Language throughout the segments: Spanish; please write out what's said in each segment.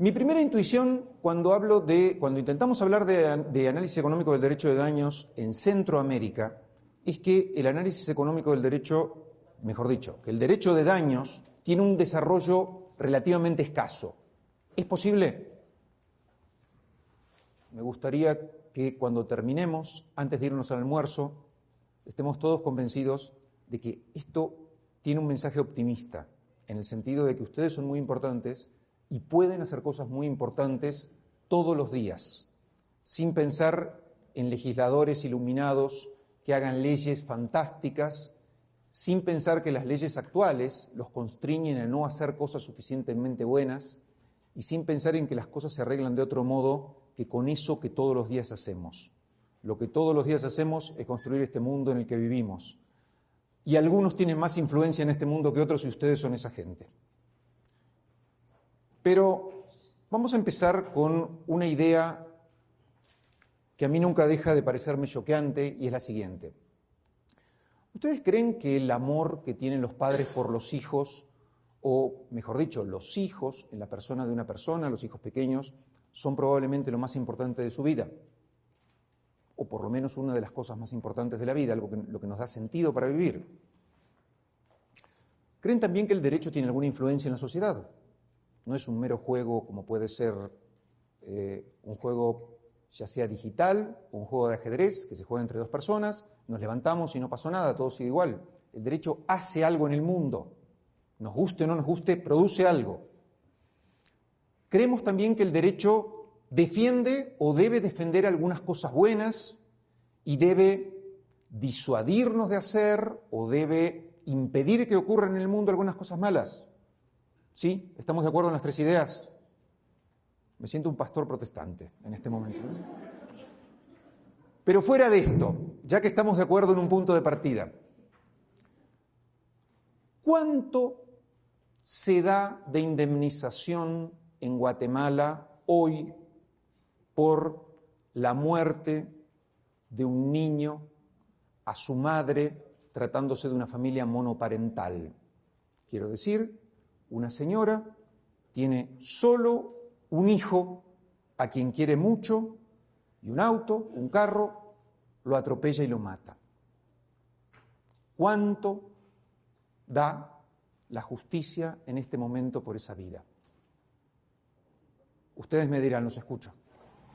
Mi primera intuición cuando intentamos hablar de análisis económico del derecho de daños en Centroamérica, es que el análisis económico del derecho, mejor dicho, que el derecho de daños tiene un desarrollo relativamente escaso. ¿Es posible? Me gustaría que cuando terminemos, antes de irnos al almuerzo, estemos todos convencidos de que esto tiene un mensaje optimista, en el sentido de que ustedes son muy importantes y pueden hacer cosas muy importantes todos los días, sin pensar en legisladores iluminados que hagan leyes fantásticas, sin pensar que las leyes actuales los constriñen a no hacer cosas suficientemente buenas y sin pensar en que las cosas se arreglan de otro modo que con eso que todos los días hacemos. Lo que todos los días hacemos es construir este mundo en el que vivimos. Y algunos tienen más influencia en este mundo que otros y ustedes son esa gente. Pero vamos a empezar con una idea que a mí nunca deja de parecerme choqueante y es la siguiente. ¿Ustedes creen que el amor que tienen los padres por los hijos, o mejor dicho, los hijos en la persona de una persona, los hijos pequeños, son probablemente lo más importante de su vida? O por lo menos una de las cosas más importantes de la vida, lo que nos da sentido para vivir. ¿Creen también que el derecho tiene alguna influencia en la sociedad? No es un mero juego como puede ser un juego ya sea digital o un juego de ajedrez que se juega entre dos personas, nos levantamos y no pasó nada, todo sigue igual. El derecho hace algo en el mundo, nos guste o no nos guste, produce algo. Creemos también que el derecho defiende o debe defender algunas cosas buenas y debe disuadirnos de hacer o debe impedir que ocurran en el mundo algunas cosas malas. ¿Sí? ¿Estamos de acuerdo en las tres ideas? Me siento un pastor protestante en este momento, ¿no? Pero fuera de esto, ya que estamos de acuerdo en un punto de partida, ¿cuánto se da de indemnización en Guatemala hoy por la muerte de un niño a su madre tratándose de una familia monoparental? Quiero decir, una señora tiene solo un hijo a quien quiere mucho y un auto, un carro, lo atropella y lo mata. ¿Cuánto da la justicia en este momento por esa vida? Ustedes me dirán, los escucho.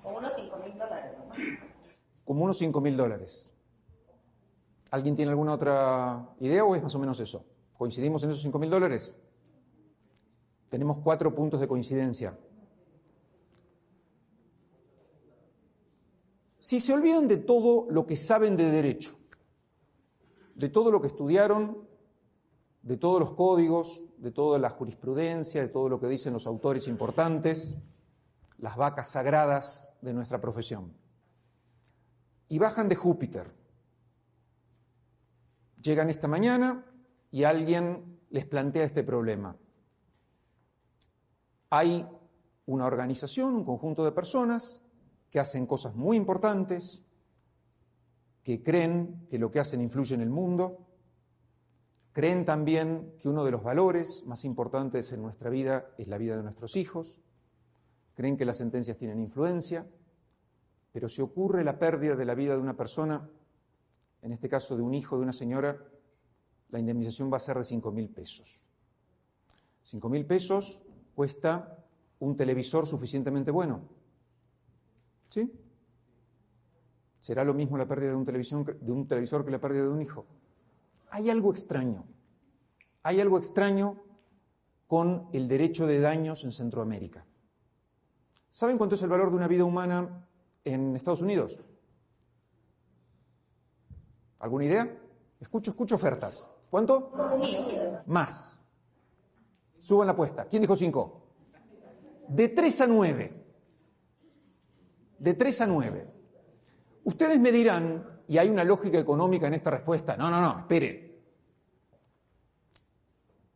Como unos $5,000, ¿no? Como unos $5,000. ¿Alguien tiene alguna otra idea o es más o menos eso? ¿Coincidimos en esos $5,000? Tenemos 4 puntos de coincidencia. Si se olvidan de todo lo que saben de derecho, de todo lo que estudiaron, de todos los códigos, de toda la jurisprudencia, de todo lo que dicen los autores importantes, las vacas sagradas de nuestra profesión, y bajan de Júpiter, llegan esta mañana y alguien les plantea este problema. Hay una organización, un conjunto de personas que hacen cosas muy importantes, que creen que lo que hacen influye en el mundo, creen también que uno de los valores más importantes en nuestra vida es la vida de nuestros hijos, creen que las sentencias tienen influencia, pero si ocurre la pérdida de la vida de una persona, en este caso de un hijo de una señora, la indemnización va a ser de $5,000. $5,000 cuesta un televisor suficientemente bueno. ¿Sí? ¿Será lo mismo la pérdida de un televisor que la pérdida de un hijo? Hay algo extraño. Hay algo extraño con el derecho de daños en Centroamérica. ¿Saben cuánto es el valor de una vida humana en Estados Unidos? ¿Alguna idea? Escucho ofertas. ¿Cuánto? Más. Suban la apuesta. ¿Quién dijo 5? De 3 a 9. De 3 a 9. Ustedes me dirán, y hay una lógica económica en esta respuesta, no, espere.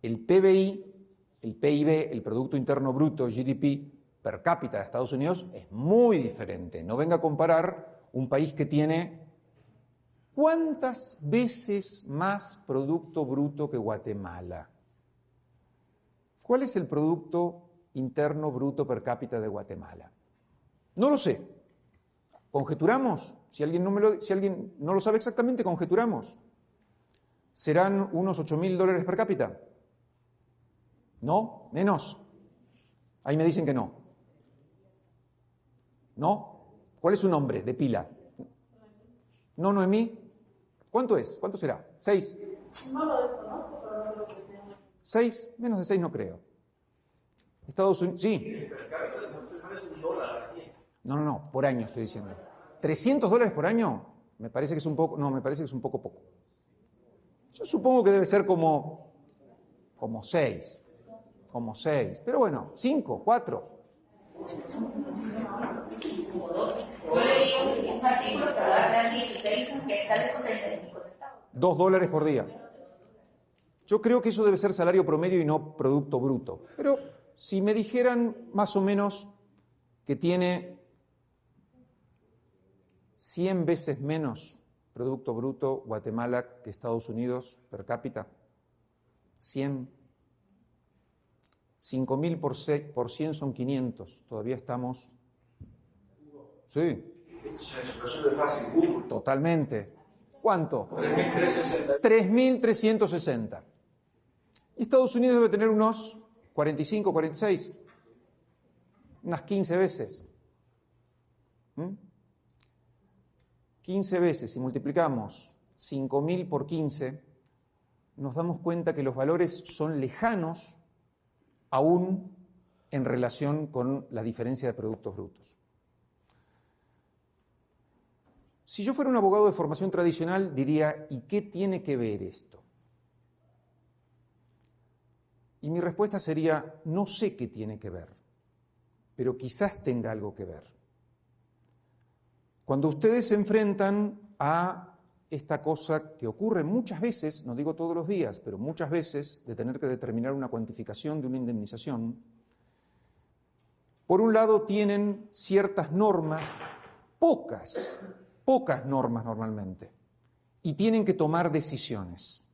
El PBI, el PIB, el Producto Interno Bruto, GDP, per cápita de Estados Unidos es muy diferente. No venga a comparar un país que tiene ¿cuántas veces más Producto Bruto que Guatemala? ¿Cuál es el Producto Interno Bruto per cápita de Guatemala? No lo sé. Conjeturamos. Si alguien no lo sabe exactamente, conjeturamos. ¿Serán unos $8.000 per cápita? ¿No? ¿Menos? Ahí me dicen que no. ¿No? ¿Cuál es su nombre de pila? ¿No, Noemí? ¿Cuánto es? ¿Cuánto será? ¿6? No lo desconozco, pero no lo que sea. ¿6? Menos de 6 no creo. Estados Unidos, sí. No, por año estoy diciendo. ¿$300 por año? Me parece que es un poco, no, me parece que es un poco poco. Yo supongo que debe ser como 6, pero bueno, 5, 4. Yo leí un artículo que hablaba de 16 quetzales con 35 centavos. $2 por día. Yo creo que eso debe ser salario promedio y no producto bruto. Pero si me dijeran más o menos que tiene 100 veces menos Producto Bruto Guatemala que Estados Unidos per cápita, 100. 5.000 por 100 son 500. Todavía estamos... Sí. Totalmente. ¿Cuánto? 3.360. Y Estados Unidos debe tener unos 45, 46. Unas 15 veces. 15 veces, si multiplicamos 5.000 por 15, nos damos cuenta que los valores son lejanos aún en relación con la diferencia de productos brutos. Si yo fuera un abogado de formación tradicional, diría, ¿y qué tiene que ver esto? Y mi respuesta sería, no sé qué tiene que ver, pero quizás tenga algo que ver. Cuando ustedes se enfrentan a esta cosa que ocurre muchas veces, no digo todos los días, pero muchas veces, de tener que determinar una cuantificación de una indemnización, por un lado tienen ciertas normas, pocas normas normalmente, y tienen que tomar decisiones.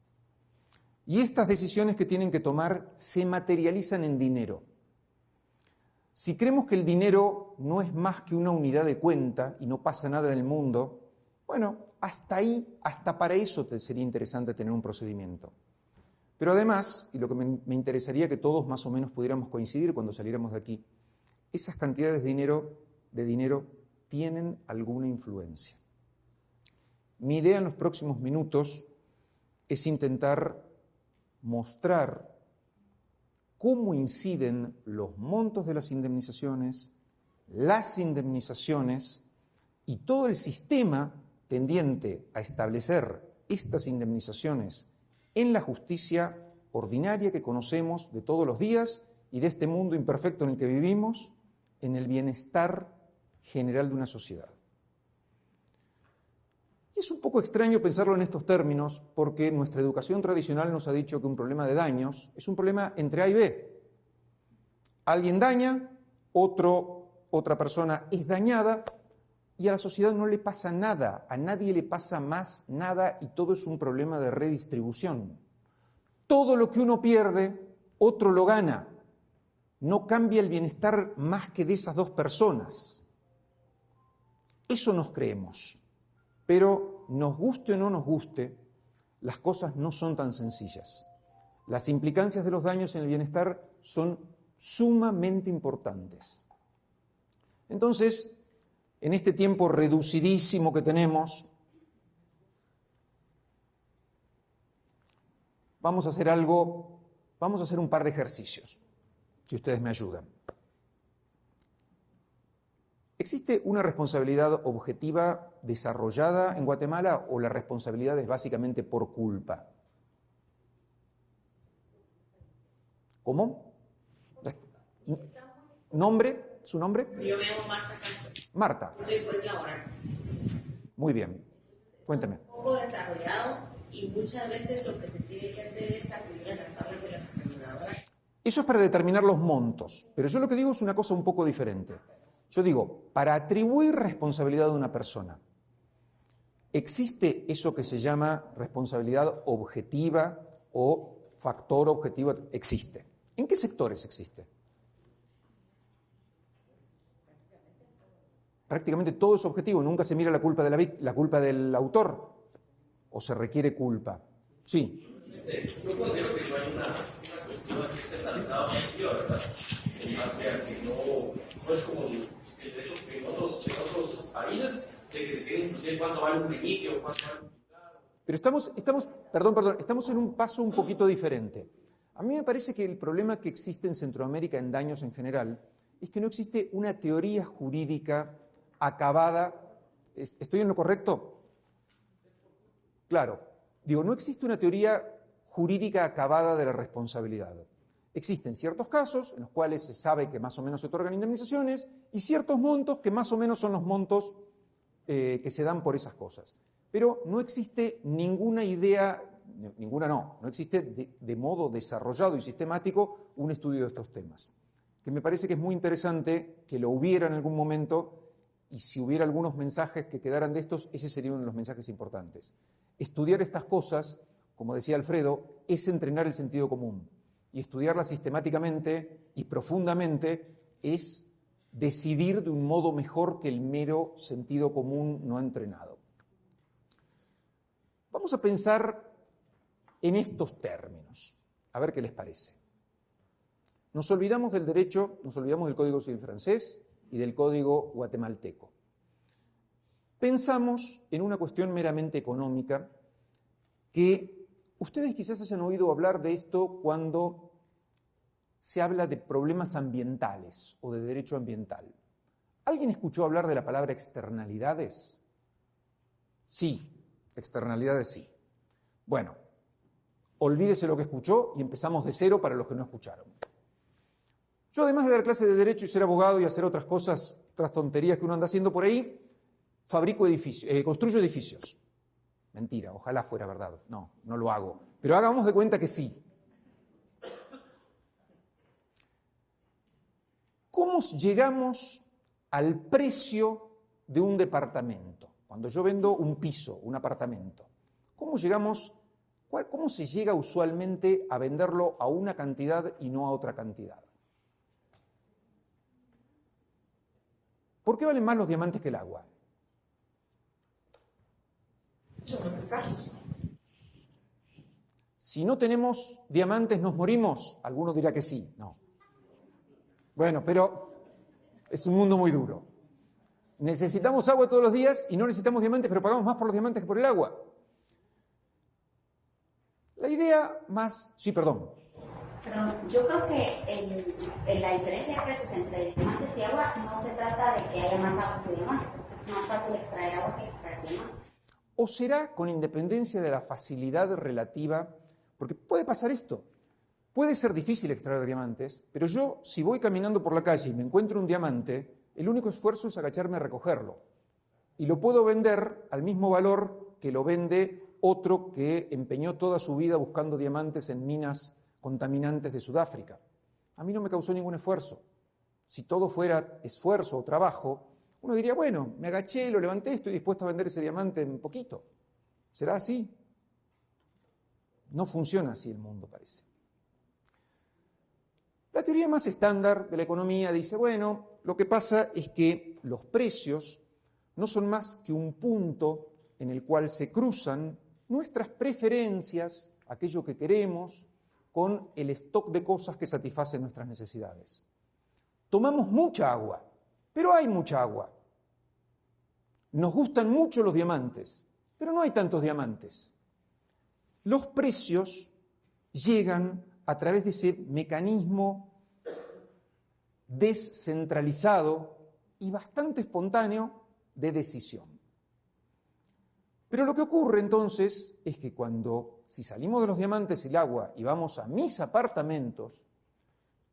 Y estas decisiones que tienen que tomar se materializan en dinero. Si creemos que el dinero no es más que una unidad de cuenta y no pasa nada en el mundo, bueno, hasta ahí, hasta para eso sería interesante tener un procedimiento. Pero además, y lo que me interesaría que todos más o menos pudiéramos coincidir cuando saliéramos de aquí, esas cantidades de dinero tienen alguna influencia. Mi idea en los próximos minutos es intentar mostrar cómo inciden los montos de las indemnizaciones y todo el sistema tendiente a establecer estas indemnizaciones en la justicia ordinaria que conocemos de todos los días y de este mundo imperfecto en el que vivimos, en el bienestar general de una sociedad. Y es un poco extraño pensarlo en estos términos porque nuestra educación tradicional nos ha dicho que un problema de daños es un problema entre A y B. Alguien daña, otra persona es dañada y a la sociedad no le pasa nada, a nadie le pasa más nada y todo es un problema de redistribución. Todo lo que uno pierde, otro lo gana. No cambia el bienestar más que de esas dos personas. Eso nos creemos. Pero nos guste o no nos guste, las cosas no son tan sencillas. Las implicancias de los daños en el bienestar son sumamente importantes. Entonces, en este tiempo reducidísimo que tenemos, vamos a hacer un par de ejercicios, si ustedes me ayudan. ¿Existe una responsabilidad objetiva desarrollada en Guatemala o la responsabilidad es básicamente por culpa? ¿Cómo? ¿Nombre? ¿Su nombre? Yo me llamo Marta Castro. Marta. Soy juez laboral. Muy bien. Cuéntame. Un poco desarrollado y muchas veces lo que se tiene que hacer es acudir a las tablas de las aseguradoras. Eso es para determinar los montos, pero yo lo que digo es una cosa un poco diferente. Yo digo, para atribuir responsabilidad a una persona, ¿existe eso que se llama responsabilidad objetiva o factor objetivo? Existe. ¿En qué sectores existe? prácticamente todo es objetivo, nunca se mira la culpa del autor, o se requiere culpa. Sí. Yo considero que no hay una cuestión aquí estatalizada objetiva, ¿verdad? En base a que no es como el derecho en otros países, de que se tiene inclusive cuánto vale un meñique o cuánto vale un cigarro. Pero estamos en un paso un poquito diferente. A mí me parece que el problema que existe en Centroamérica en daños en general es que no existe una teoría jurídica acabada. ¿Estoy en lo correcto? Claro. Digo, no existe una teoría jurídica acabada de la responsabilidad. Existen ciertos casos en los cuales se sabe que más o menos se otorgan indemnizaciones y ciertos montos que más o menos son los montos que se dan por esas cosas. Pero no existe ninguna idea, no existe de modo desarrollado y sistemático un estudio de estos temas. Que me parece que es muy interesante que lo hubiera en algún momento, y si hubiera algunos mensajes que quedaran de estos, ese sería uno de los mensajes importantes. Estudiar estas cosas, como decía Alfredo, es entrenar el sentido común. Y estudiarlas sistemáticamente y profundamente es decidir de un modo mejor que el mero sentido común no entrenado. Vamos a pensar en estos términos, a ver qué les parece. Nos olvidamos del derecho, nos olvidamos del Código Civil francés y del Código guatemalteco. Pensamos en una cuestión meramente económica que ustedes quizás hayan oído hablar de esto cuando se habla de problemas ambientales o de derecho ambiental. ¿Alguien escuchó hablar de la palabra externalidades? Sí, externalidades sí. Bueno, olvídese lo que escuchó y empezamos de cero para los que no escucharon. Yo, además de dar clases de derecho y ser abogado y hacer otras cosas, otras tonterías que uno anda haciendo por ahí, construyo edificios. Mentira, ojalá fuera verdad. No, no lo hago. Pero hagamos de cuenta que sí. ¿Cómo llegamos al precio de un departamento? Cuando yo vendo un piso, un apartamento, ¿cómo se llega usualmente a venderlo a una cantidad y no a otra cantidad? ¿Por qué valen más los diamantes que el agua? Son más escasos. Si no tenemos diamantes, ¿nos morimos? Alguno dirá que sí, no. Bueno, pero es un mundo muy duro. Necesitamos agua todos los días y no necesitamos diamantes, pero pagamos más por los diamantes que por el agua. La idea más... Sí, perdón. Perdón, yo creo que la diferencia de precios entre diamantes y agua no se trata de que haya más agua que diamantes, es más fácil extraer agua que extraer diamantes. O será con independencia de la facilidad relativa, porque puede pasar esto. Puede ser difícil extraer diamantes, pero yo, si voy caminando por la calle y me encuentro un diamante, el único esfuerzo es agacharme a recogerlo. Y lo puedo vender al mismo valor que lo vende otro que empeñó toda su vida buscando diamantes en minas contaminantes de Sudáfrica. A mí no me causó ningún esfuerzo. Si todo fuera esfuerzo o trabajo, uno diría, bueno, me agaché, lo levanté, estoy dispuesto a vender ese diamante en poquito. ¿Será así? No funciona así el mundo, parece. La teoría más estándar de la economía dice, bueno, lo que pasa es que los precios no son más que un punto en el cual se cruzan nuestras preferencias, aquello que queremos, con el stock de cosas que satisfacen nuestras necesidades. Tomamos mucha agua, pero hay mucha agua. Nos gustan mucho los diamantes, pero no hay tantos diamantes. Los precios llegan a través de ese mecanismo descentralizado y bastante espontáneo de decisión. Pero lo que ocurre entonces es que si salimos de los diamantes y el agua y vamos a mis apartamentos,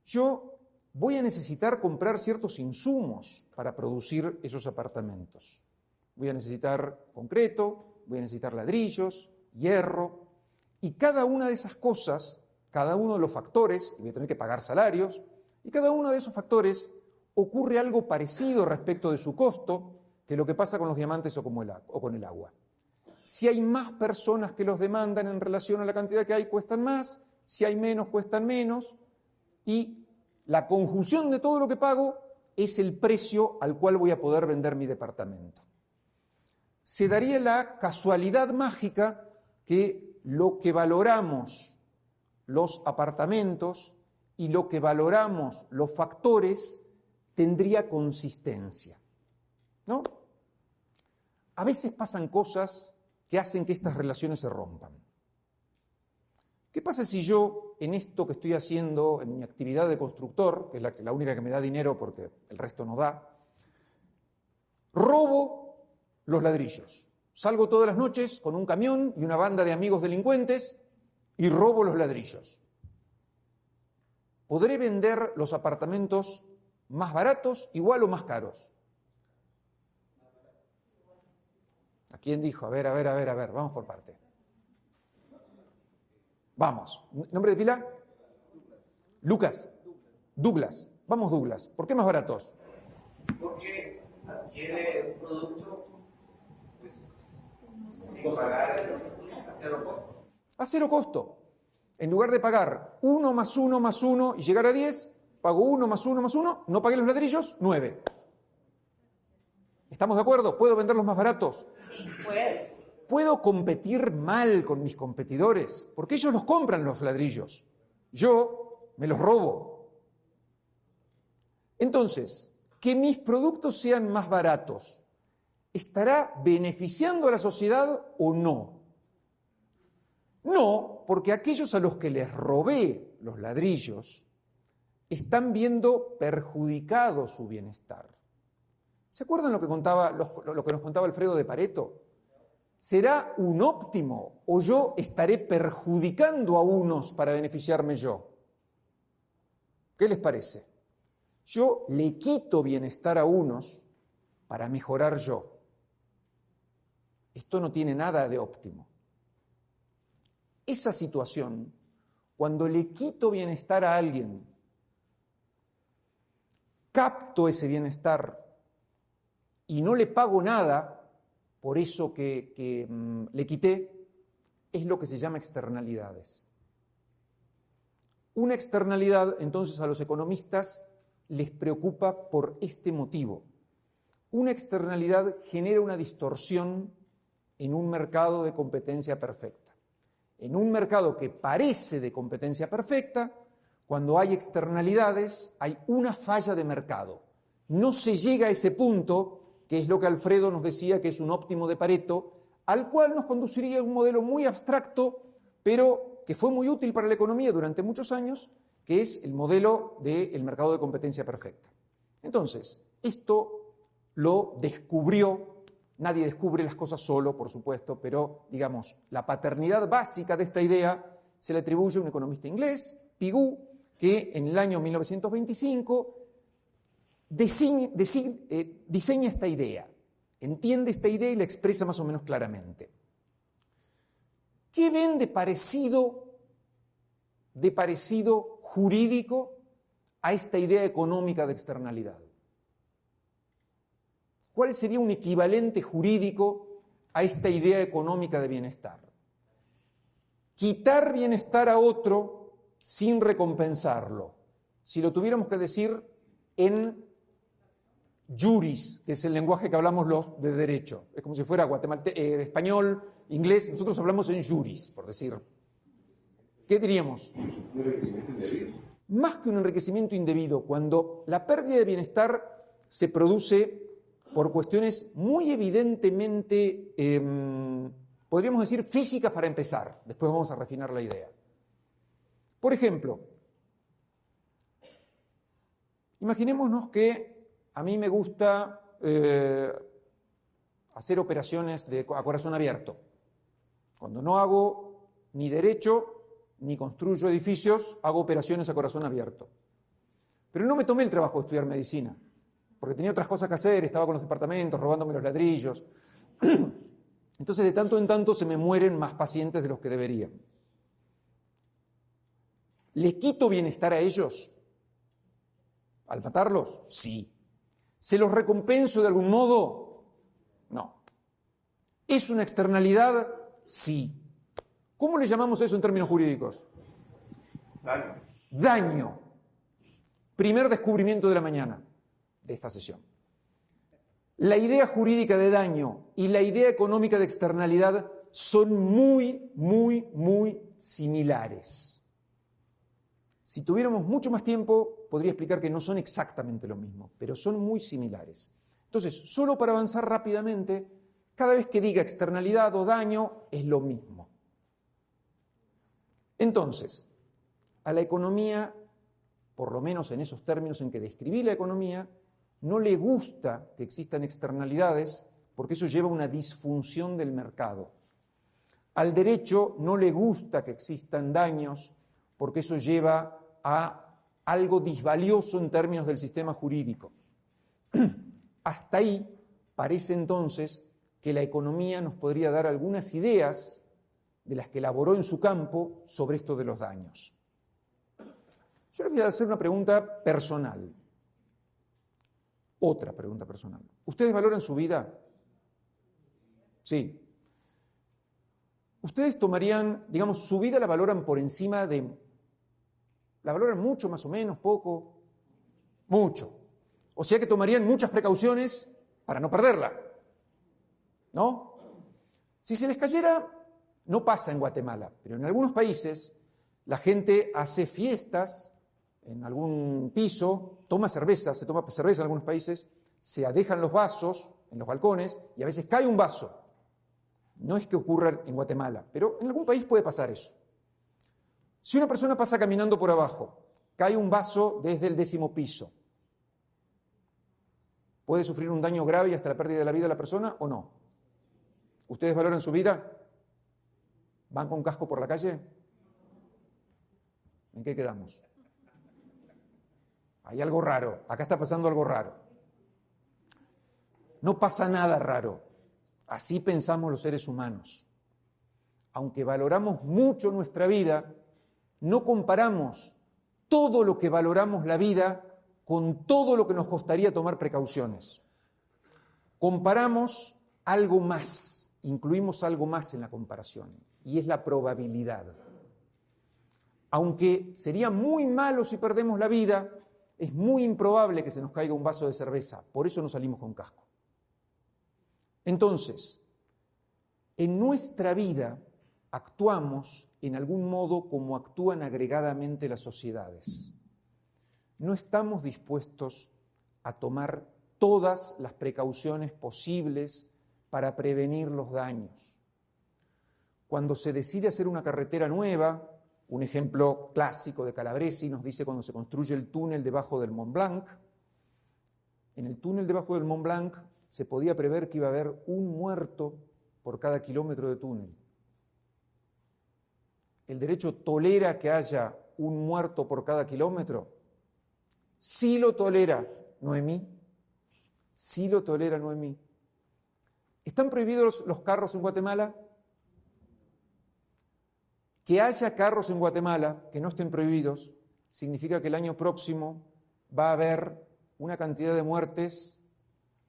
yo voy a necesitar comprar ciertos insumos para producir esos apartamentos. Voy a necesitar concreto, voy a necesitar ladrillos, hierro, y cada una de esas cosas, cada uno de los factores, y voy a tener que pagar salarios, y cada uno de esos factores ocurre algo parecido respecto de su costo que lo que pasa con los diamantes o con el agua. Si hay más personas que los demandan en relación a la cantidad que hay, cuestan más, si hay menos, cuestan menos, y la conjunción de todo lo que pago es el precio al cual voy a poder vender mi departamento. Se daría la casualidad mágica que lo que valoramos los apartamentos y lo que valoramos los factores tendría consistencia, ¿no? A veces pasan cosas que hacen que estas relaciones se rompan. ¿Qué pasa si yo, en esto que estoy haciendo, en mi actividad de constructor, que es la única que me da dinero porque el resto no da, robo los ladrillos? Salgo todas las noches con un camión y una banda de amigos delincuentes y robo los ladrillos. ¿Podré vender los apartamentos más baratos, igual o más caros? ¿A quién dijo? A ver, vamos por parte. Vamos. ¿Nombre de pila? Lucas. Douglas. Vamos, Douglas. ¿Por qué más baratos? Porque adquiere un producto pues, sin pagar a cero costo. A cero costo. En lugar de pagar 1 más 1 más 1 y llegar a 10, pago 1 más 1 más 1, no pagué los ladrillos, 9. ¿Estamos de acuerdo? ¿Puedo venderlos más baratos? Sí, puedes. ¿Puedo competir mal con mis competidores? Porque ellos los compran los ladrillos. Yo me los robo. Entonces, que mis productos sean más baratos, ¿estará beneficiando a la sociedad o no? No, porque aquellos a los que les robé los ladrillos están viendo perjudicado su bienestar. ¿Se acuerdan lo que nos contaba Alfredo de Pareto? ¿Será un óptimo o yo estaré perjudicando a unos para beneficiarme yo? ¿Qué les parece? Yo le quito bienestar a unos para mejorar yo. Esto no tiene nada de óptimo. Esa situación, cuando le quito bienestar a alguien, capto ese bienestar y no le pago nada por eso que le quité, es lo que se llama externalidades. Una externalidad, entonces, a los economistas les preocupa por este motivo. Una externalidad genera una distorsión en un mercado de competencia perfecta. En un mercado que parece de competencia perfecta, cuando hay externalidades, hay una falla de mercado. No se llega a ese punto, que es lo que Alfredo nos decía que es un óptimo de Pareto, al cual nos conduciría a un modelo muy abstracto, pero que fue muy útil para la economía durante muchos años, que es el modelo del mercado de competencia perfecta. Entonces, esto lo descubrió, nadie descubre las cosas solo, por supuesto, pero, digamos, la paternidad básica de esta idea se le atribuye a un economista inglés, Pigou, que en el año 1925 diseña esta idea, entiende esta idea y la expresa más o menos claramente. ¿Qué ven de parecido jurídico a esta idea económica de externalidad? ¿Cuál sería un equivalente jurídico a esta idea económica de bienestar? Quitar bienestar a otro sin recompensarlo. Si lo tuviéramos que decir en juris, que es el lenguaje que hablamos los de derecho. Es como si fuera español, inglés, nosotros hablamos en juris, por decir. ¿Qué diríamos? Un enriquecimiento indebido. Más que un enriquecimiento indebido, cuando la pérdida de bienestar se produce por cuestiones muy evidentemente, podríamos decir, físicas para empezar. Después vamos a refinar la idea. Por ejemplo, imaginémonos que a mí me gusta hacer operaciones a corazón abierto. Cuando no hago ni derecho ni construyo edificios, hago operaciones a corazón abierto. Pero no me tomé el trabajo de estudiar medicina, porque tenía otras cosas que hacer, estaba con los departamentos, robándome los ladrillos. Entonces, de tanto en tanto se me mueren más pacientes de los que deberían. ¿Le quito bienestar a ellos al matarlos? Sí. ¿Se los recompenso de algún modo? No. ¿Es una externalidad? Sí. ¿Cómo le llamamos eso en términos jurídicos? Daño. Daño. Primer descubrimiento de la mañana. de esta sesión. La idea jurídica de daño y la idea económica de externalidad son muy, muy, muy similares. Si tuviéramos mucho más tiempo, podría explicar que no son exactamente lo mismo, pero son muy similares. Entonces, solo para avanzar rápidamente, cada vez que diga externalidad o daño, es lo mismo. Entonces, a la economía, por lo menos en esos términos en que describí la economía, no le gusta que existan externalidades porque eso lleva a una disfunción del mercado. Al derecho no le gusta que existan daños porque eso lleva a algo disvalioso en términos del sistema jurídico. Hasta ahí parece entonces que la economía nos podría dar algunas ideas de las que elaboró en su campo sobre esto de los daños. Yo les voy a hacer una pregunta personal. Otra pregunta personal. ¿Ustedes valoran su vida? Sí. ¿Ustedes tomarían, digamos, su vida la valoran por encima de... ¿La valoran mucho, más o menos, poco? Mucho. O sea que tomarían muchas precauciones para no perderla. ¿No? Si se les cayera, no pasa en Guatemala, pero en algunos países la gente hace fiestas en algún piso, toma cerveza, se toma cerveza en algunos países, se dejan los vasos en los balcones y a veces cae un vaso. No es que ocurra en Guatemala, pero en algún país puede pasar eso. Si una persona pasa caminando por abajo, cae un vaso desde el 10º piso, ¿puede sufrir un daño grave y hasta la pérdida de la vida de la persona o no? ¿Ustedes valoran su vida? ¿Van con casco por la calle? ¿En qué quedamos? Hay algo raro, acá está pasando algo raro. No pasa nada raro, así pensamos los seres humanos. Aunque valoramos mucho nuestra vida, no comparamos todo lo que valoramos la vida con todo lo que nos costaría tomar precauciones. Comparamos algo más, incluimos algo más en la comparación, y es la probabilidad. Aunque sería muy malo si perdemos la vida, es muy improbable que se nos caiga un vaso de cerveza, por eso no salimos con casco. Entonces, en nuestra vida actuamos en algún modo como actúan agregadamente las sociedades. No estamos dispuestos a tomar todas las precauciones posibles para prevenir los daños. Cuando se decide hacer una carretera nueva, un ejemplo clásico de Calabresi nos dice cuando se construye el túnel debajo del Mont Blanc. En el túnel debajo del Mont Blanc se podía prever que iba a haber un muerto por cada kilómetro de túnel. ¿El derecho tolera que haya un muerto por cada kilómetro? Sí lo tolera, Noemí. Sí lo tolera, Noemí. ¿Están prohibidos los carros en Guatemala? Que haya carros en Guatemala que no estén prohibidos significa que el año próximo va a haber una cantidad de muertes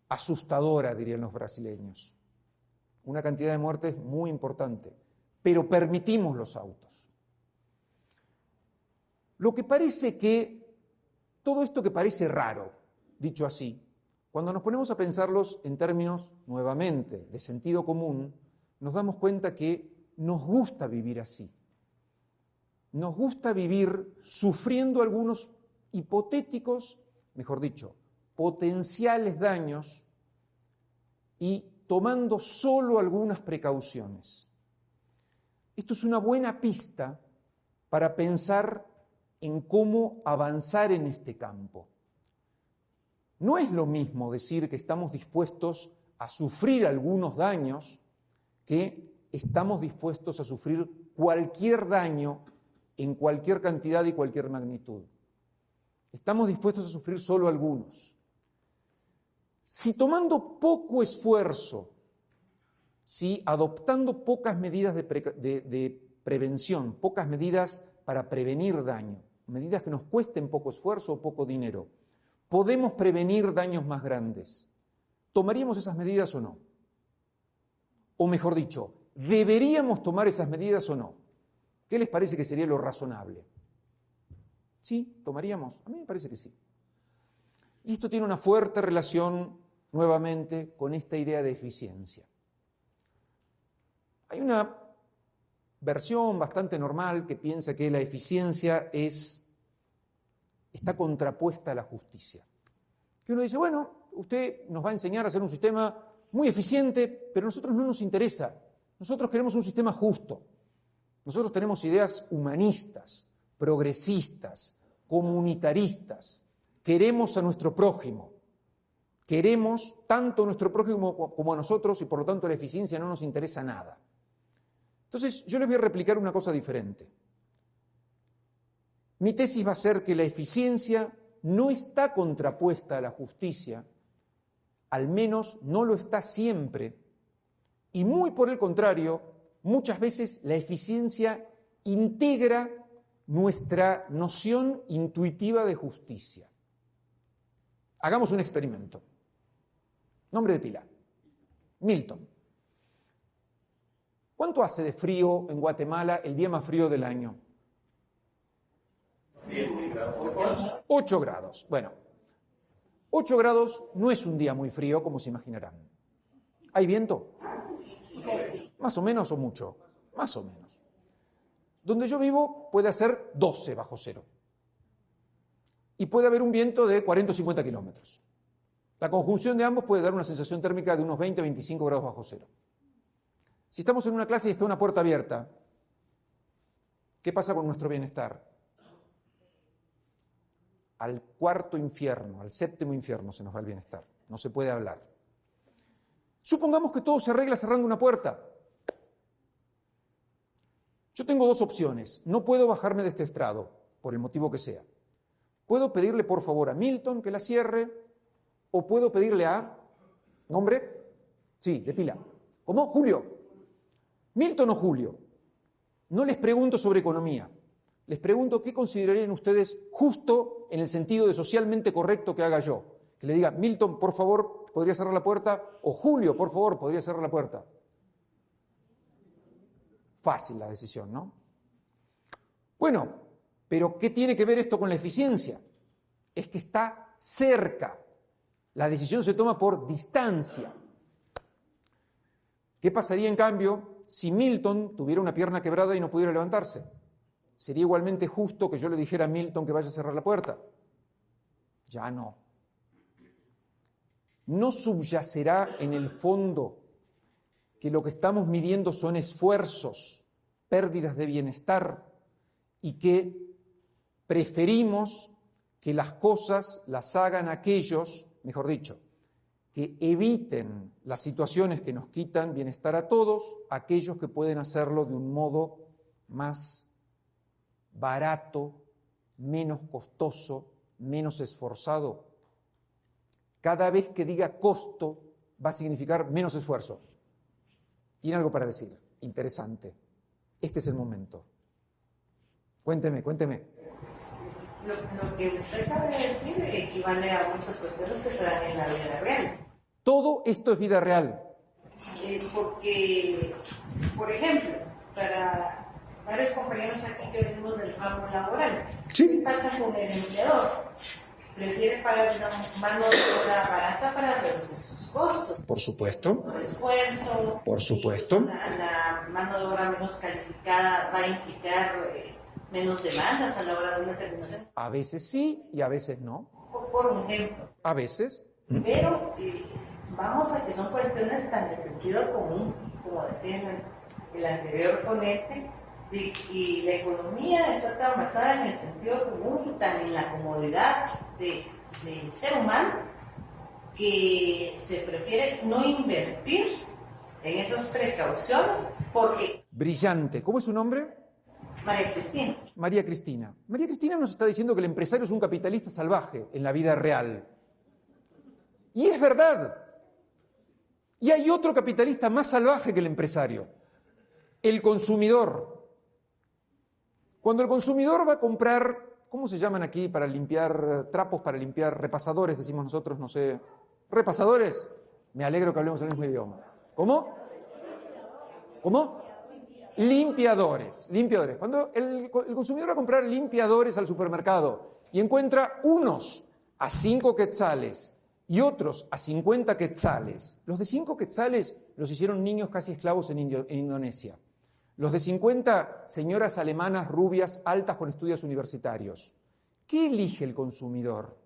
asustadora, dirían los brasileños. Una cantidad de muertes muy importante. Pero permitimos los autos. Lo que parece que, todo esto que parece raro, dicho así, cuando nos ponemos a pensarlos en términos, nuevamente, de sentido común, nos damos cuenta que nos gusta vivir así. Nos gusta vivir sufriendo algunos hipotéticos, mejor dicho, potenciales daños y tomando solo algunas precauciones. Esto es una buena pista para pensar en cómo avanzar en este campo. No es lo mismo decir que estamos dispuestos a sufrir algunos daños que estamos dispuestos a sufrir cualquier daño en cualquier cantidad y cualquier magnitud. Estamos dispuestos a sufrir solo algunos. Si tomando poco esfuerzo, si adoptando pocas medidas de prevención, pocas medidas para prevenir daño, medidas que nos cuesten poco esfuerzo o poco dinero, podemos prevenir daños más grandes, ¿tomaríamos esas medidas o no? O mejor dicho, ¿deberíamos tomar esas medidas o no? ¿Qué les parece que sería lo razonable? ¿Sí? ¿Tomaríamos? A mí me parece que sí. Y esto tiene una fuerte relación, nuevamente, con esta idea de eficiencia. Hay una versión bastante normal que piensa que la eficiencia está contrapuesta a la justicia. Que uno dice, bueno, usted nos va a enseñar a hacer un sistema muy eficiente, pero a nosotros no nos interesa. Nosotros queremos un sistema justo. Nosotros tenemos ideas humanistas, progresistas, comunitaristas. Queremos a nuestro prójimo. Queremos tanto a nuestro prójimo como a nosotros y por lo tanto la eficiencia no nos interesa nada. Entonces yo les voy a replicar una cosa diferente. Mi tesis va a ser que la eficiencia no está contrapuesta a la justicia, al menos no lo está siempre, y muy por el contrario, muchas veces la eficiencia integra nuestra noción intuitiva de justicia. Hagamos un experimento. Nombre de pila. Milton. ¿Cuánto hace de frío en Guatemala el día más frío del año? 8 grados. Bueno, 8 grados no es un día muy frío, como se imaginarán. ¿Hay viento? Más o menos o mucho. Más o menos. Donde yo vivo puede hacer 12 bajo cero. Y puede haber un viento de 40 o 50 kilómetros. La conjunción de ambos puede dar una sensación térmica de unos 20 o 25 grados bajo cero. Si estamos en una clase y está una puerta abierta, ¿qué pasa con nuestro bienestar? Al cuarto infierno, al séptimo infierno se nos va el bienestar. No se puede hablar. Supongamos que todo se arregla cerrando una puerta. Yo tengo dos opciones. No puedo bajarme de este estrado, por el motivo que sea. Puedo pedirle por favor a Milton que la cierre, o puedo pedirle a... ¿Nombre? Sí, de pila. ¿Cómo? Julio. Milton o Julio. No les pregunto sobre economía. Les pregunto qué considerarían ustedes justo en el sentido de socialmente correcto que haga yo. Que le diga, Milton, por favor, ¿podría cerrar la puerta? O Julio, por favor, ¿podría cerrar la puerta? Fácil la decisión, ¿no? Bueno, pero ¿qué tiene que ver esto con la eficiencia? Es que está cerca. La decisión se toma por distancia. ¿Qué pasaría, en cambio, si Milton tuviera una pierna quebrada y no pudiera levantarse? ¿Sería igualmente justo que yo le dijera a Milton que vaya a cerrar la puerta? Ya no. ¿No subyacerá en el fondo que lo que estamos midiendo son esfuerzos, pérdidas de bienestar, y que preferimos que las cosas las hagan aquellos, mejor dicho, que eviten las situaciones que nos quitan bienestar a todos, aquellos que pueden hacerlo de un modo más barato, menos costoso, menos esforzado? Cada vez que diga costo va a significar menos esfuerzo. ¿Tiene algo para decir? Interesante. Este es el momento. Cuénteme. Lo que usted acaba de decir equivale a muchas cuestiones que se dan en la vida real. Todo esto es vida real. Porque, por ejemplo, para varios compañeros aquí que venimos del ramo laboral, Sí. ¿qué pasa con el empleador? Prefiere pagar una mano de obra barata para reducir sus costos. Por supuesto. Por esfuerzo. Por supuesto. La mano de obra menos calificada va a implicar menos demandas a la hora de una terminación. A veces sí y a veces no. Por un ejemplo. A veces. Pero vamos a que son cuestiones tan de sentido común, como decía el anterior ponente, de que la economía está tan basada en el sentido común y tan en la comodidad del ser humano, que se prefiere no invertir en esas precauciones porque... Brillante. ¿Cómo es su nombre? María Cristina. María Cristina. María Cristina nos está diciendo que el empresario es un capitalista salvaje en la vida real. Y es verdad. Y hay otro capitalista más salvaje que el empresario, el consumidor. Cuando el consumidor va a comprar, ¿cómo se llaman aquí para limpiar trapos, para limpiar repasadores, decimos nosotros, no sé, repasadores? Me alegro que hablemos el mismo idioma. ¿Cómo? ¿Cómo? Limpiadores. Cuando el consumidor va a comprar limpiadores al supermercado y encuentra unos a 5 quetzales y otros a 50 quetzales, los de 5 quetzales los hicieron niños casi esclavos en Indonesia. Los de 50, señoras alemanas rubias, altas con estudios universitarios. ¿Qué elige el consumidor?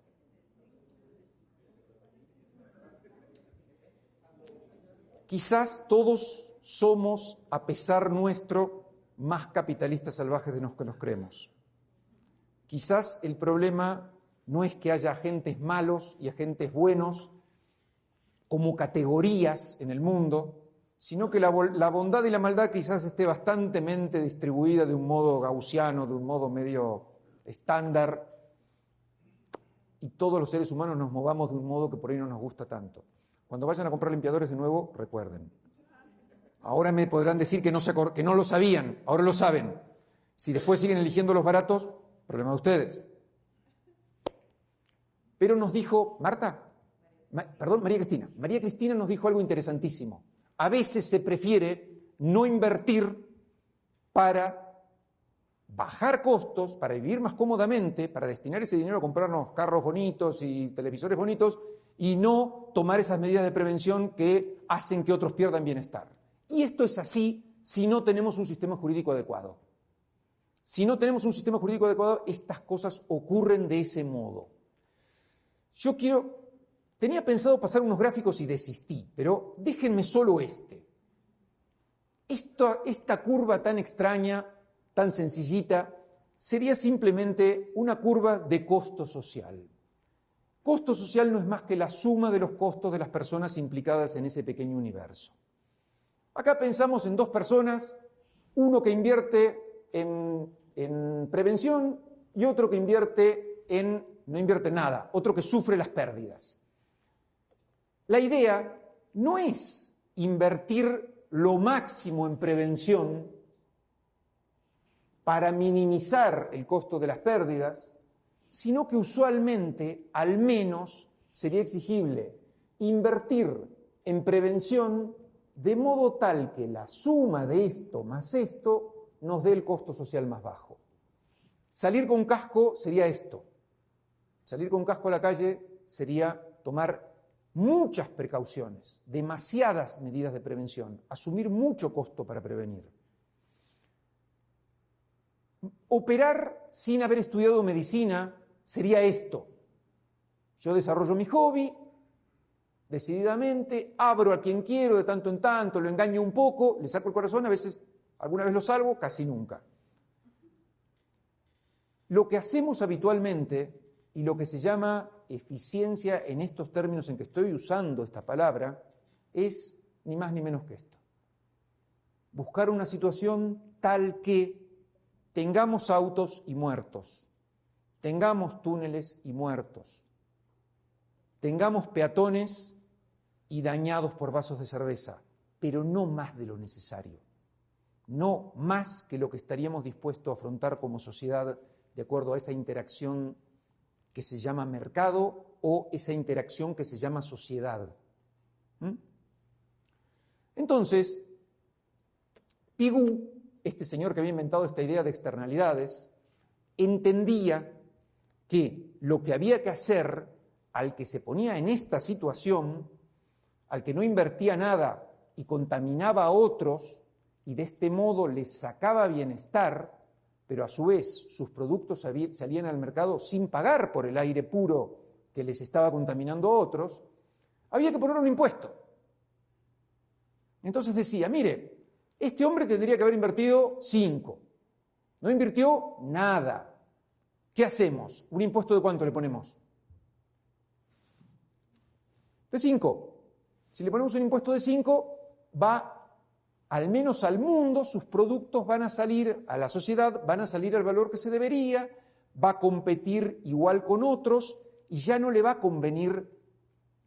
Quizás todos somos, a pesar nuestro, más capitalistas salvajes de los que nos creemos. Quizás el problema no es que haya agentes malos y agentes buenos como categorías en el mundo, sino que la bondad y la maldad quizás esté bastantemente distribuida de un modo gaussiano, de un modo medio estándar, y todos los seres humanos nos movamos de un modo que por ahí no nos gusta tanto. Cuando vayan a comprar limpiadores de nuevo, recuerden. Ahora me podrán decir que no lo sabían, ahora lo saben. Si después siguen eligiendo los baratos, problema de ustedes. Pero nos dijo, María Cristina nos dijo algo interesantísimo. A veces se prefiere no invertir para bajar costos, para vivir más cómodamente, para destinar ese dinero a comprarnos carros bonitos y televisores bonitos y no tomar esas medidas de prevención que hacen que otros pierdan bienestar. Y esto es así si no tenemos un sistema jurídico adecuado. Si no tenemos un sistema jurídico adecuado, estas cosas ocurren de ese modo. Tenía pensado pasar unos gráficos y desistí, pero déjenme solo este. Esta curva tan extraña, tan sencillita, sería simplemente una curva de costo social. Costo social no es más que la suma de los costos de las personas implicadas en ese pequeño universo. Acá pensamos en dos personas, uno que invierte en prevención y otro que no invierte nada, otro que sufre las pérdidas. La idea no es invertir lo máximo en prevención para minimizar el costo de las pérdidas, sino que usualmente, al menos, sería exigible invertir en prevención de modo tal que la suma de esto más esto nos dé el costo social más bajo. Salir con casco sería esto. Salir con casco a la calle sería tomar muchas precauciones, demasiadas medidas de prevención, asumir mucho costo para prevenir. Operar sin haber estudiado medicina sería esto. Yo desarrollo mi hobby decididamente, abro a quien quiero de tanto en tanto, lo engaño un poco, le saco el corazón, alguna vez lo salvo, casi nunca. Lo que hacemos habitualmente y lo que se llama eficiencia en estos términos en que estoy usando esta palabra es ni más ni menos que esto. Buscar una situación tal que tengamos autos y muertos, tengamos túneles y muertos, tengamos peatones y dañados por vasos de cerveza, pero no más de lo necesario, no más que lo que estaríamos dispuestos a afrontar como sociedad de acuerdo a esa interacción que se llama mercado o esa interacción que se llama sociedad. Entonces, Pigou, este señor que había inventado esta idea de externalidades, entendía que lo que había que hacer al que se ponía en esta situación, al que no invertía nada y contaminaba a otros, y de este modo les sacaba bienestar, pero a su vez sus productos salían al mercado sin pagar por el aire puro que les estaba contaminando a otros, había que poner un impuesto. Entonces decía, mire, este hombre tendría que haber invertido 5, no invirtió nada. ¿Qué hacemos? ¿Un impuesto de cuánto le ponemos? De 5. Si le ponemos un impuesto de 5, va al menos al mundo, sus productos van a salir a la sociedad, van a salir al valor que se debería, va a competir igual con otros y ya no le va a convenir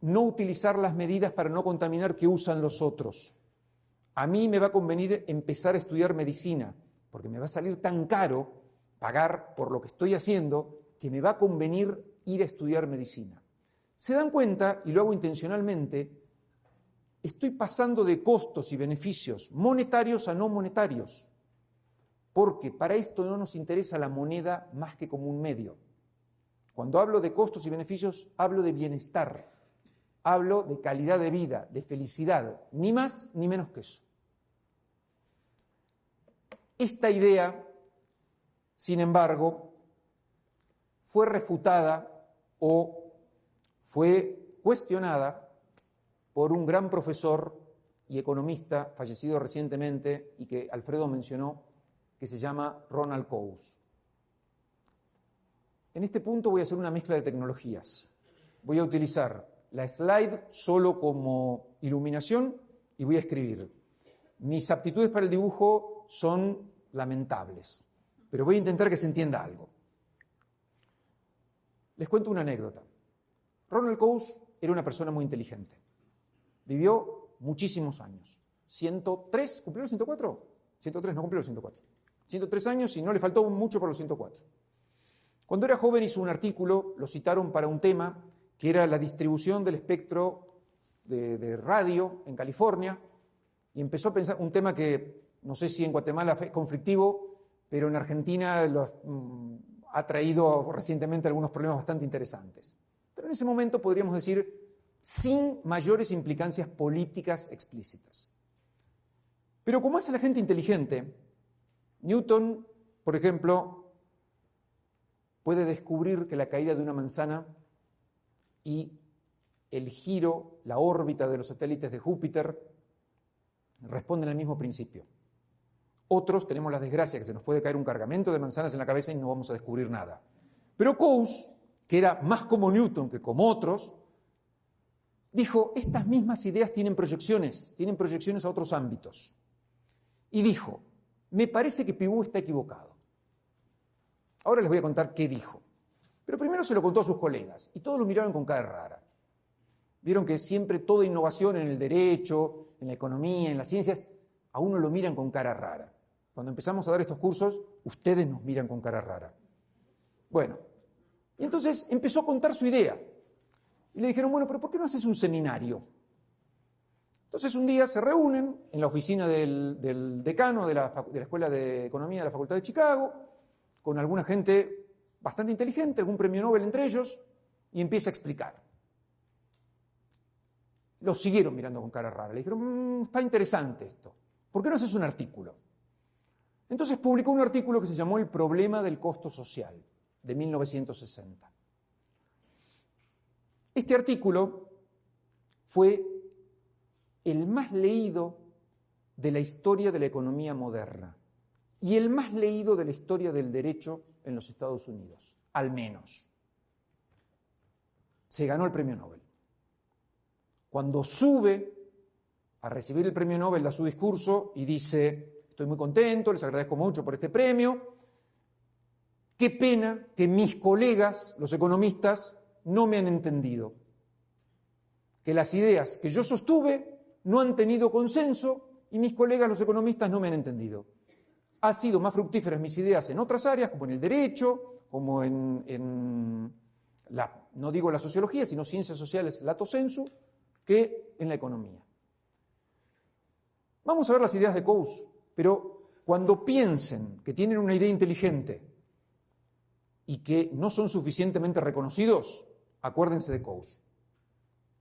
no utilizar las medidas para no contaminar que usan los otros. A mí me va a convenir empezar a estudiar medicina, porque me va a salir tan caro pagar por lo que estoy haciendo que me va a convenir ir a estudiar medicina. ¿Se dan cuenta? Y lo hago intencionalmente. Estoy pasando de costos y beneficios monetarios a no monetarios, porque para esto no nos interesa la moneda más que como un medio. Cuando hablo de costos y beneficios, hablo de bienestar, hablo de calidad de vida, de felicidad, ni más ni menos que eso. Esta idea, sin embargo, fue refutada o fue cuestionada por un gran profesor y economista fallecido recientemente y que Alfredo mencionó, que se llama Ronald Coase. En este punto voy a hacer una mezcla de tecnologías. Voy a utilizar la slide solo como iluminación y voy a escribir. Mis aptitudes para el dibujo son lamentables, pero voy a intentar que se entienda algo. Les cuento una anécdota. Ronald Coase era una persona muy inteligente. Vivió muchísimos años. 103, ¿cumplió los 104? 103, no cumplió los 104. 103 años y no le faltó mucho para los 104. Cuando era joven hizo un artículo, lo citaron para un tema que era la distribución del espectro de radio en California, y empezó a pensar un tema que no sé si en Guatemala es conflictivo, pero en Argentina ha traído recientemente algunos problemas bastante interesantes. Pero en ese momento podríamos decir sin mayores implicancias políticas explícitas. Pero como hace la gente inteligente, Newton, por ejemplo, puede descubrir que la caída de una manzana y el giro, la órbita de los satélites de Júpiter responden al mismo principio. Otros tenemos la desgracia que se nos puede caer un cargamento de manzanas en la cabeza y no vamos a descubrir nada. Pero Coase, que era más como Newton que como otros, dijo, estas mismas ideas tienen proyecciones a otros ámbitos. Y dijo, me parece que Pigou está equivocado. Ahora les voy a contar qué dijo. Pero primero se lo contó a sus colegas y todos lo miraron con cara rara. Vieron que siempre toda innovación en el derecho, en la economía, en las ciencias, a uno lo miran con cara rara. Cuando empezamos a dar estos cursos, ustedes nos miran con cara rara. Bueno, y entonces empezó a contar su idea. Y le dijeron, bueno, pero ¿por qué no haces un seminario? Entonces un día se reúnen en la oficina del decano de la Escuela de Economía de la Facultad de Chicago, con alguna gente bastante inteligente, algún premio Nobel entre ellos, y empieza a explicar. Los siguieron mirando con cara rara. Le dijeron, está interesante esto. ¿Por qué no haces un artículo? Entonces publicó un artículo que se llamó El problema del costo social, de 1960. Este artículo fue el más leído de la historia de la economía moderna y el más leído de la historia del derecho en los Estados Unidos, al menos. Se ganó el premio Nobel. Cuando sube a recibir el premio Nobel, da su discurso y dice, estoy muy contento, les agradezco mucho por este premio, qué pena que mis colegas, los economistas, no me han entendido, que las ideas que yo sostuve no han tenido consenso y mis colegas, los economistas, no me han entendido. Han sido más fructíferas mis ideas en otras áreas, como en el derecho, como no digo la sociología, sino ciencias sociales, lato sensu, que en la economía. Vamos a ver las ideas de Coase, pero cuando piensen que tienen una idea inteligente y que no son suficientemente reconocidos, acuérdense de Coase.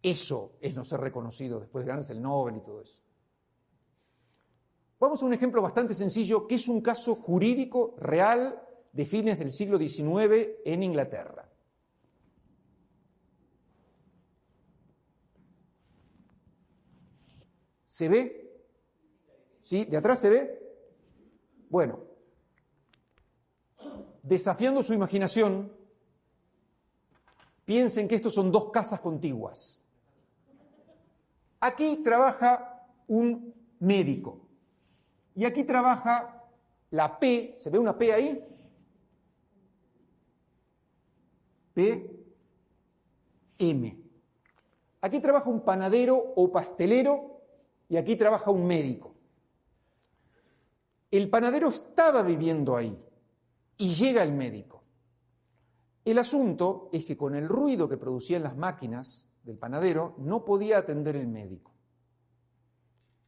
Eso es no ser reconocido después de ganarse el Nobel y todo eso. Vamos a un ejemplo bastante sencillo, que es un caso jurídico real de fines del siglo XIX en Inglaterra. ¿Se ve? ¿Sí? ¿De atrás se ve? Bueno, desafiando su imaginación, piensen que estos son dos casas contiguas. Aquí trabaja un médico y aquí trabaja la P, ¿se ve una P ahí? P, M. Aquí trabaja un panadero o pastelero y aquí trabaja un médico. El panadero estaba viviendo ahí y llega el médico. El asunto es que con el ruido que producían las máquinas del panadero no podía atender el médico.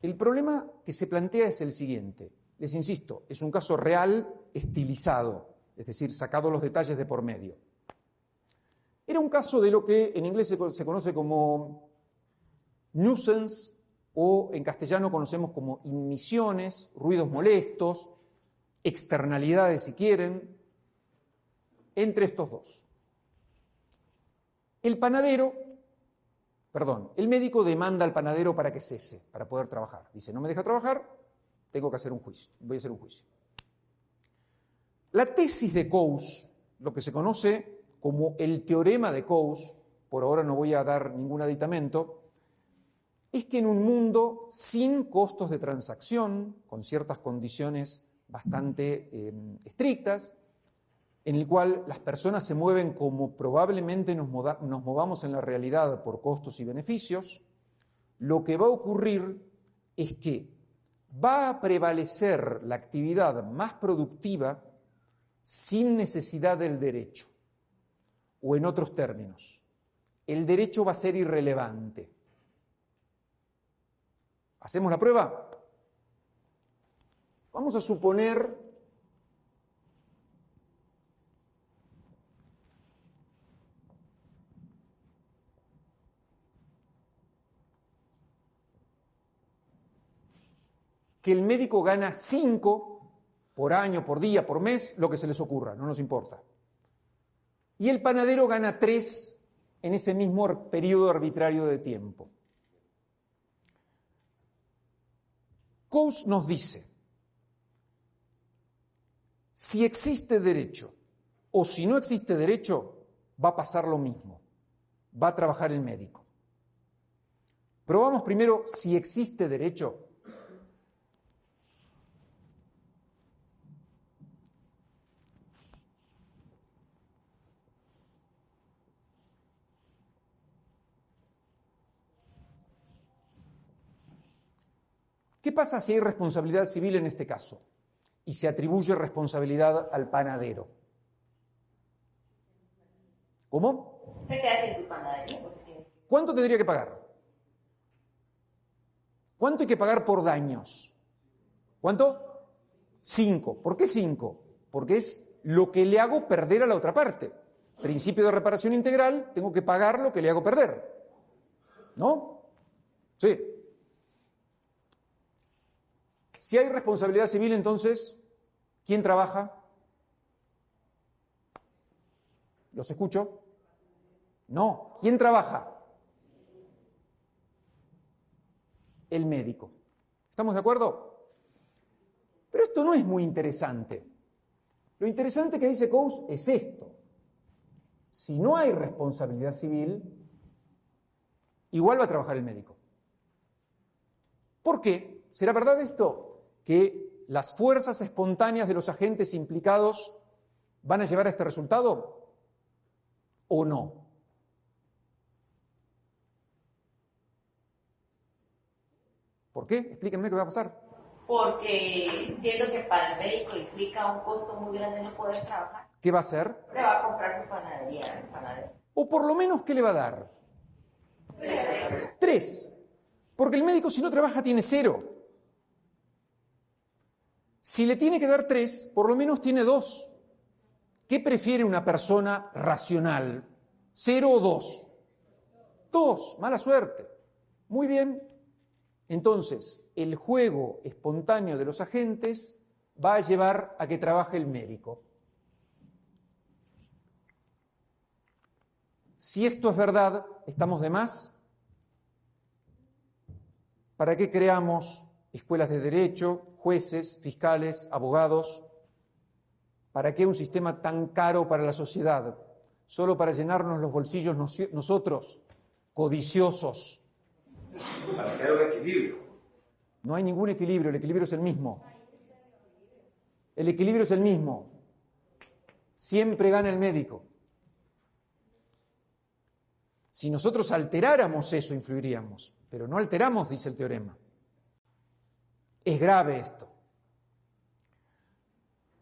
El problema que se plantea es el siguiente. Les insisto, es un caso real estilizado, es decir, sacado los detalles de por medio. Era un caso de lo que en inglés se conoce como nuisance, o en castellano conocemos como inmisiones, ruidos molestos, externalidades si quieren, entre estos dos. El médico demanda al panadero para que cese, para poder trabajar. Dice, no me deja trabajar, tengo que hacer un juicio, voy a hacer un juicio. La tesis de Coase, lo que se conoce como el teorema de Coase, por ahora no voy a dar ningún aditamento, es que en un mundo sin costos de transacción, con ciertas condiciones bastante estrictas, en el cual las personas se mueven como probablemente nos movamos en la realidad por costos y beneficios, lo que va a ocurrir es que va a prevalecer la actividad más productiva sin necesidad del derecho. O en otros términos, el derecho va a ser irrelevante. ¿Hacemos la prueba? Vamos a suponer que el médico gana 5 por año, por día, por mes, lo que se les ocurra, no nos importa. Y el panadero gana 3 en ese mismo periodo arbitrario de tiempo. Coase nos dice, si existe derecho o si no existe derecho, va a pasar lo mismo, va a trabajar el médico. Probamos primero si existe derecho. ¿Qué pasa si hay responsabilidad civil en este caso? Y se atribuye responsabilidad al panadero. ¿Cómo? Se queda sin su panadería. ¿Cuánto tendría que pagar? ¿Cuánto hay que pagar por daños? ¿Cuánto? 5. ¿Por qué 5? Porque es lo que le hago perder a la otra parte. Principio de reparación integral, tengo que pagar lo que le hago perder. ¿No? Sí. Si hay responsabilidad civil, entonces, ¿quién trabaja? ¿Los escucho? No. ¿Quién trabaja? El médico. ¿Estamos de acuerdo? Pero esto no es muy interesante. Lo interesante que dice Coase es esto. Si no hay responsabilidad civil, igual va a trabajar el médico. ¿Por qué? ¿Será verdad esto? ¿Que las fuerzas espontáneas de los agentes implicados van a llevar a este resultado? ¿O no? ¿Por qué? Explíquenme qué va a pasar. Porque siendo que para el médico implica un costo muy grande no poder trabajar, ¿Qué va a hacer? le va a comprar su panadería a su panadero. O por lo menos, ¿qué le va a dar? 3. Porque el médico si no trabaja tiene 0. Si le tiene que dar 3, por lo menos tiene 2. ¿Qué prefiere una persona racional? ¿0 o 2? 2, mala suerte. Muy bien. Entonces, el juego espontáneo de los agentes va a llevar a que trabaje el médico. Si esto es verdad, ¿estamos de más? ¿Para qué creamos escuelas de derecho, jueces, fiscales, abogados? ¿Para qué un sistema tan caro para la sociedad? Solo para llenarnos los bolsillos nosotros, codiciosos. Para que haya un equilibrio. No hay ningún equilibrio, el equilibrio es el mismo. El equilibrio es el mismo. Siempre gana el médico. Si nosotros alteráramos eso, influiríamos, pero no alteramos, dice el teorema. Es grave esto,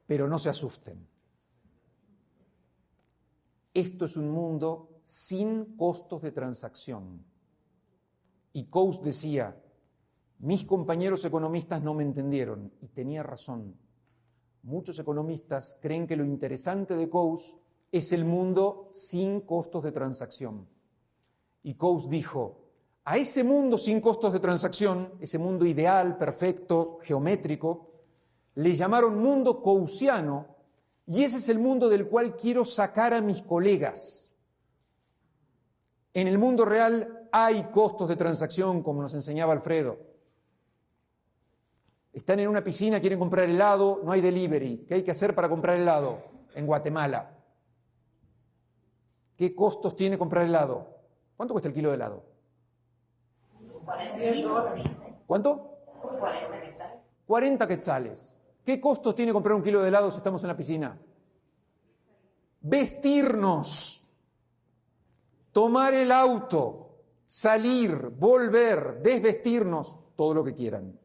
pero no se asusten. Esto es un mundo sin costos de transacción. Y Coase decía, mis compañeros economistas no me entendieron, y tenía razón. Muchos economistas creen que lo interesante de Coase es el mundo sin costos de transacción. Y Coase dijo, a ese mundo sin costos de transacción, ese mundo ideal, perfecto, geométrico, le llamaron mundo coasiano, y ese es el mundo del cual quiero sacar a mis colegas. En el mundo real hay costos de transacción, como nos enseñaba Alfredo. Están en una piscina, quieren comprar helado, no hay delivery. ¿Qué hay que hacer para comprar helado en Guatemala? ¿Qué costos tiene comprar helado? ¿Cuánto cuesta el kilo de helado? 40. ¿Cuánto? 40 quetzales. 40 quetzales. ¿Qué costos tiene comprar un kilo de helado si estamos en la piscina? Vestirnos, tomar el auto, salir, volver, desvestirnos, todo lo que quieran.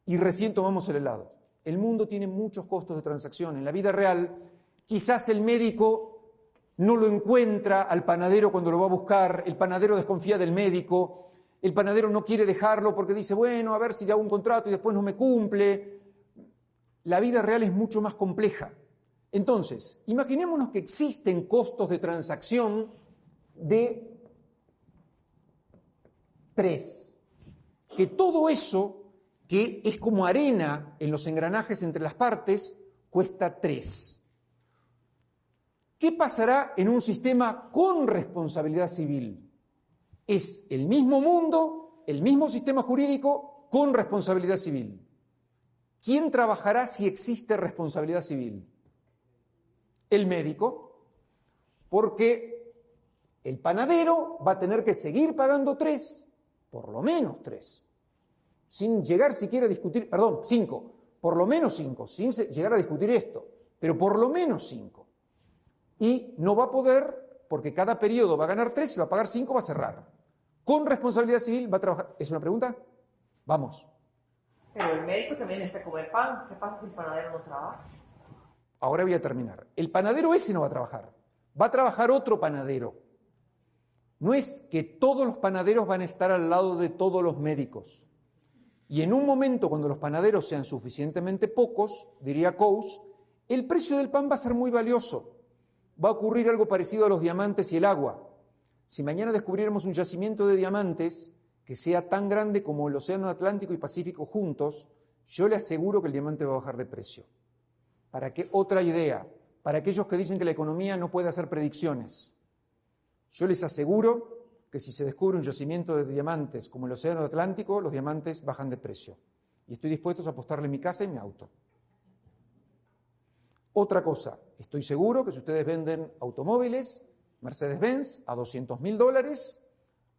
Y recién tomamos el helado. El mundo tiene muchos costos de transacción. En la vida real, quizás el médico no lo encuentra al panadero cuando lo va a buscar, el panadero desconfía del médico, el panadero no quiere dejarlo porque dice, bueno, a ver si hago un contrato y después no me cumple. La vida real es mucho más compleja. Entonces, imaginémonos que existen costos de transacción de 3. Que todo eso, que es como arena en los engranajes entre las partes, cuesta 3. ¿Qué pasará en un sistema con responsabilidad civil? Es el mismo mundo, el mismo sistema jurídico con responsabilidad civil. ¿Quién trabajará si existe responsabilidad civil? El médico, porque el panadero va a tener que seguir pagando 3, por lo menos 3, sin llegar siquiera a discutir, 5, por lo menos 5, sin llegar a discutir esto, pero por lo menos 5. Y no va a poder, porque cada periodo va a ganar 3, y va a pagar 5, va a cerrar. Con responsabilidad civil va a trabajar. ¿Es una pregunta? Vamos. Pero el médico también necesita comer pan. ¿Qué pasa si el panadero no trabaja? Ahora voy a terminar. El panadero ese no va a trabajar. Va a trabajar otro panadero. No es que todos los panaderos van a estar al lado de todos los médicos. Y en un momento, cuando los panaderos sean suficientemente pocos, diría Coase, el precio del pan va a ser muy valioso. Va a ocurrir algo parecido a los diamantes y el agua. Si mañana descubriéramos un yacimiento de diamantes que sea tan grande como el océano Atlántico y Pacífico juntos, yo le aseguro que el diamante va a bajar de precio. ¿Para qué? Otra idea, para aquellos que dicen que la economía no puede hacer predicciones. Yo les aseguro que si se descubre un yacimiento de diamantes como el océano Atlántico, los diamantes bajan de precio. Y estoy dispuesto a apostarle mi casa y mi auto. Otra cosa, estoy seguro que si ustedes venden automóviles, Mercedes-Benz, a $200.000,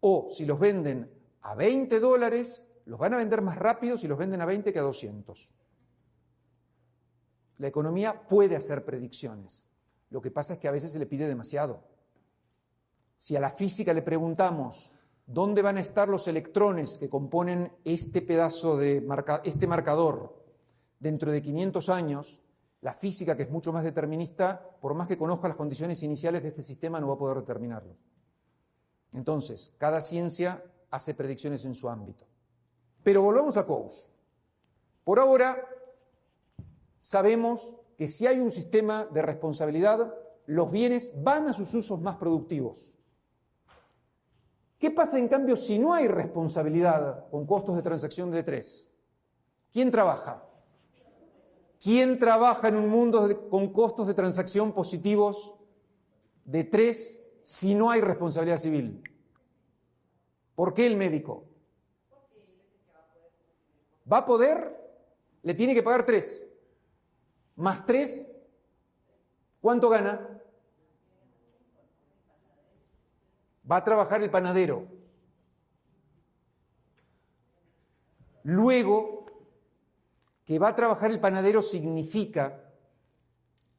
o si los venden a $20, los van a vender más rápido si los venden a 20 que a 200. La economía puede hacer predicciones. Lo que pasa es que a veces se le pide demasiado. Si a la física le preguntamos dónde van a estar los electrones que componen este pedazo de este marcador dentro de 500 años, la física, que es mucho más determinista, por más que conozca las condiciones iniciales de este sistema, no va a poder determinarlo. Entonces, cada ciencia hace predicciones en su ámbito. Pero volvamos a Coase. Por ahora, sabemos que si hay un sistema de responsabilidad, los bienes van a sus usos más productivos. ¿Qué pasa, en cambio, si no hay responsabilidad con costos de transacción de 3? ¿Quién trabaja? ¿Quién trabaja en un mundo con costos de transacción positivos de 3 si no hay responsabilidad civil? ¿Por qué el médico? ¿Va a poder? Le tiene que pagar 3. Más 3, ¿cuánto gana? Va a trabajar el panadero. Luego, que va a trabajar el panadero significa,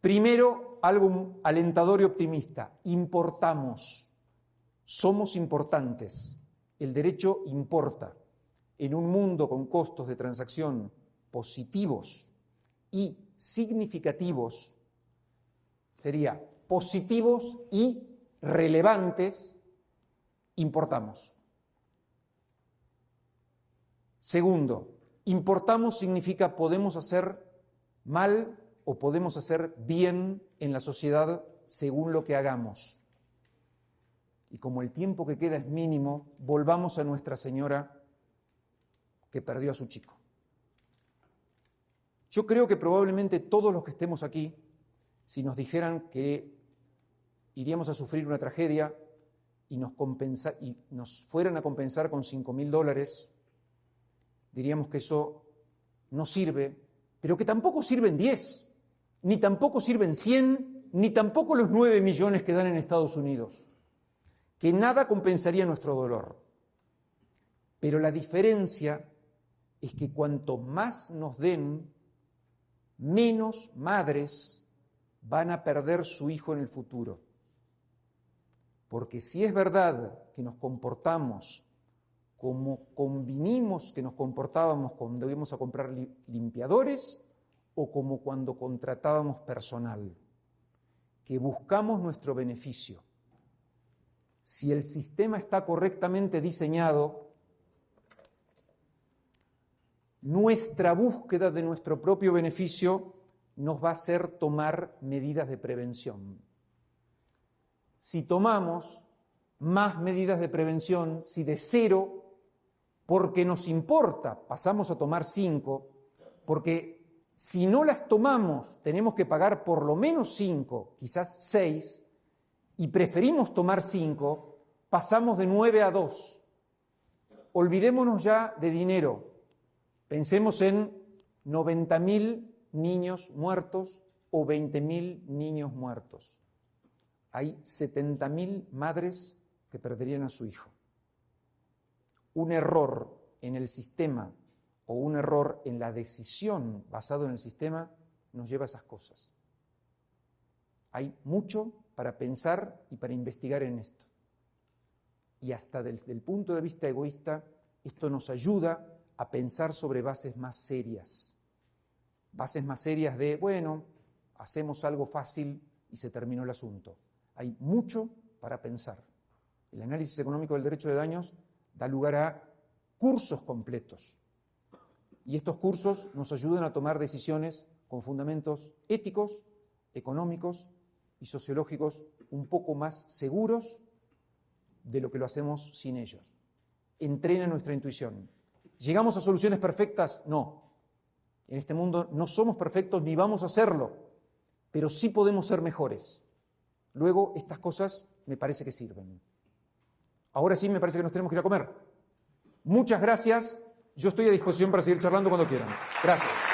primero, algo alentador y optimista. Importamos. Somos importantes. El derecho importa. En un mundo con costos de transacción positivos y significativos, sería positivos y relevantes, importamos. Segundo, importamos significa podemos hacer mal o podemos hacer bien en la sociedad según lo que hagamos. Y como el tiempo que queda es mínimo, volvamos a Nuestra Señora que perdió a su chico. Yo creo que probablemente todos los que estemos aquí, si nos dijeran que iríamos a sufrir una tragedia y nos fueran a compensar con $5.000, diríamos que eso no sirve, pero que tampoco sirven 10, ni tampoco sirven 100, ni tampoco los 9 millones que dan en Estados Unidos, que nada compensaría nuestro dolor. Pero la diferencia es que cuanto más nos den, menos madres van a perder su hijo en el futuro. Porque si es verdad que nos comportamos como convinimos que nos comportábamos cuando íbamos a comprar limpiadores o como cuando contratábamos personal, que buscamos nuestro beneficio. Si el sistema está correctamente diseñado, nuestra búsqueda de nuestro propio beneficio nos va a hacer tomar medidas de prevención. Si tomamos más medidas de prevención, si de 0, porque nos importa, pasamos a tomar 5, porque si no las tomamos tenemos que pagar por lo menos 5, quizás 6, y preferimos tomar 5, pasamos de 9 a 2. Olvidémonos ya de dinero. Pensemos en 90.000 niños muertos o 20.000 niños muertos. Hay 70.000 madres que perderían a su hijo. Un error en el sistema o un error en la decisión basado en el sistema nos lleva a esas cosas. Hay mucho para pensar y para investigar en esto. Y hasta desde el punto de vista egoísta, esto nos ayuda a pensar sobre bases más serias. Bases más serias de, bueno, hacemos algo fácil y se terminó el asunto. Hay mucho para pensar. El análisis económico del derecho de daños da lugar a cursos completos. Y estos cursos nos ayudan a tomar decisiones con fundamentos éticos, económicos y sociológicos un poco más seguros de lo que lo hacemos sin ellos. Entrena nuestra intuición. ¿Llegamos a soluciones perfectas? No. En este mundo no somos perfectos ni vamos a serlo, pero sí podemos ser mejores. Luego, estas cosas me parece que sirven. Ahora sí me parece que nos tenemos que ir a comer. Muchas gracias. Yo estoy a disposición para seguir charlando cuando quieran. Gracias.